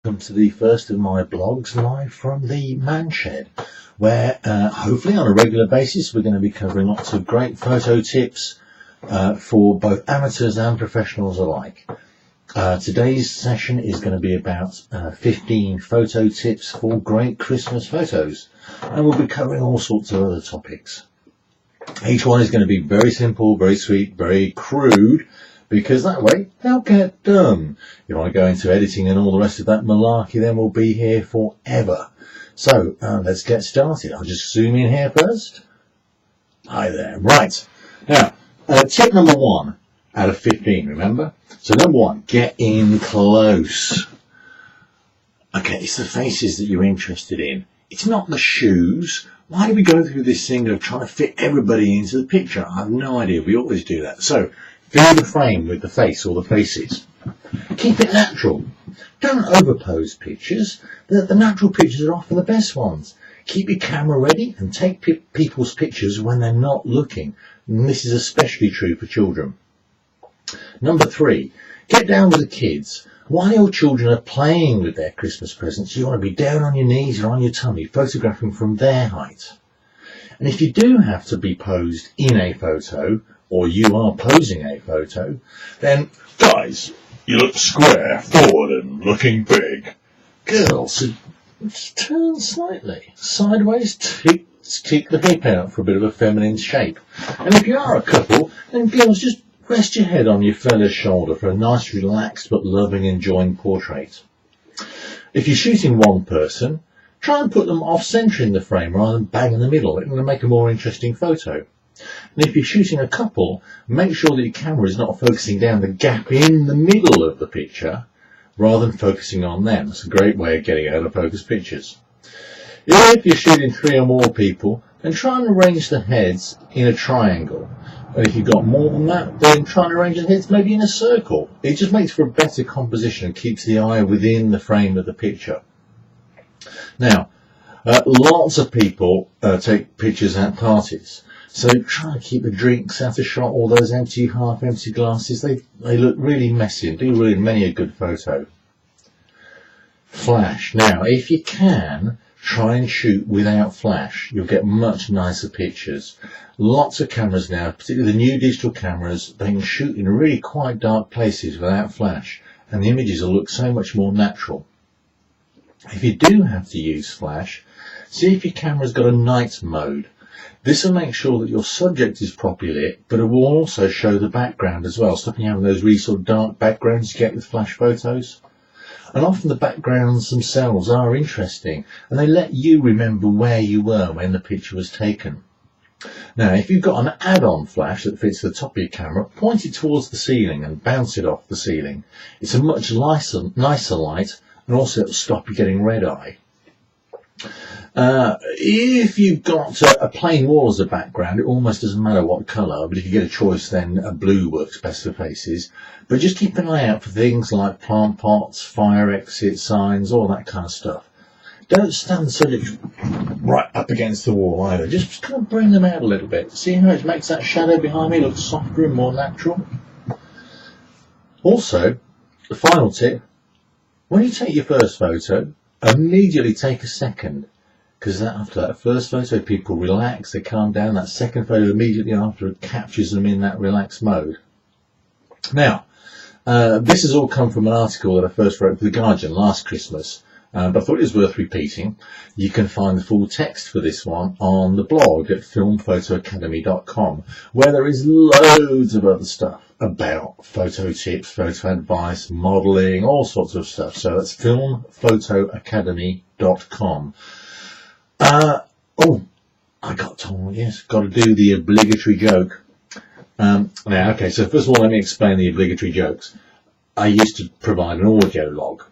welcome to the first of my blogs live from the man shed, where hopefully on a regular basis we're going to be covering lots of great photo tips for both amateurs and professionals alike. Today's session is going to be about 15 photo tips for great Christmas photos, and we'll be covering all sorts of other topics. Each one is going to be very simple, very sweet, very crude, because that way they'll get done. If you want to go into editing and all the rest of that malarkey, then we'll be here forever. So let's get started. I'll just zoom in here first. Hi there. Right. Now, tip number 1 out of 15, remember? So number 1, get in close. Okay, it's the faces that you're interested in. It's not the shoes. Why do we go through this thing of trying to fit everybody into the picture? I have no idea. We always do that. So fill the frame with the face or the faces. Keep it natural. Don't overpose pictures. The natural pictures are often the best ones. Keep your camera ready and take people's pictures when they're not looking. And this is especially true for children. Number 3, get down with the kids. While your children are playing with their Christmas presents, you want to be down on your knees or on your tummy, photographing from their height. And if you do have to be posed in a photo, or you are posing a photo, then, guys, you look square, forward and looking big. Girls, just turn slightly sideways, kick the hip out for a bit of a feminine shape. And if you are a couple, then girls, just rest your head on your fella's shoulder for a nice, relaxed but loving, enjoying portrait. If you're shooting one person, try and put them off-centre in the frame rather than bang in the middle. It will make a more interesting photo. And if you're shooting a couple, make sure that your camera is not focusing down the gap in the middle of the picture rather than focusing on them. It's a great way of getting out of focus pictures. If you're shooting 3 or more people, then try and arrange the heads in a triangle. And if you've got more than that, then try and arrange the heads maybe in a circle. It just makes for a better composition and keeps the eye within the frame of the picture. Now, lots of people take pictures at parties. So try and keep the drinks out of shot, all those empty, half-empty glasses. They look really messy and do really many a good photo. Flash. Now, if you can, try and shoot without flash. You'll get much nicer pictures. Lots of cameras now, particularly the new digital cameras, they can shoot in really quite dark places without flash, and the images will look so much more natural. If you do have to use flash, see if your camera's got a night mode. This will make sure that your subject is properly lit, but it will also show the background as well, stopping you having those really sort of dark backgrounds you get with flash photos. And often the backgrounds themselves are interesting, and they let you remember where you were when the picture was taken. Now, if you've got an add-on flash that fits the top of your camera, point it towards the ceiling and bounce it off the ceiling. It's a much nicer light, and also it'll stop you getting red eye. If you've got a plain wall as a background, it almost doesn't matter what colour, but if you get a choice, then a blue works best for faces. But just keep an eye out for things like plant pots, fire exit signs, all that kind of stuff. Don't stand the subject right up against the wall either. Just kind of bring them out a little bit. See how it makes that shadow behind me look softer and more natural? Also, the final tip, when you take your first photo, immediately take a second. Because after that first photo, people relax, they calm down. That second photo immediately after captures them in that relaxed mode. Now, this has all come from an article that I first wrote for The Guardian last Christmas, but I thought it was worth repeating. You can find the full text for this one on the blog at filmphotoacademy.com, where there is loads of other stuff about photo tips, photo advice, modelling, all sorts of stuff. So that's filmphotoacademy.com. I got told, yes, got to do the obligatory joke. Now, okay, so first of all, let me explain the obligatory jokes. I used to provide an audio log,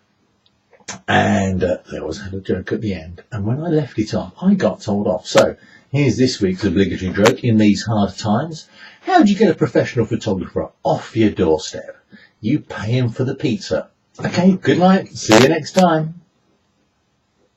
and they always had a joke at the end. And when I left it on, I got told off. So here's this week's obligatory joke. In these hard times, how do you get a professional photographer off your doorstep? You pay him for the pizza. Okay, good night. See you next time.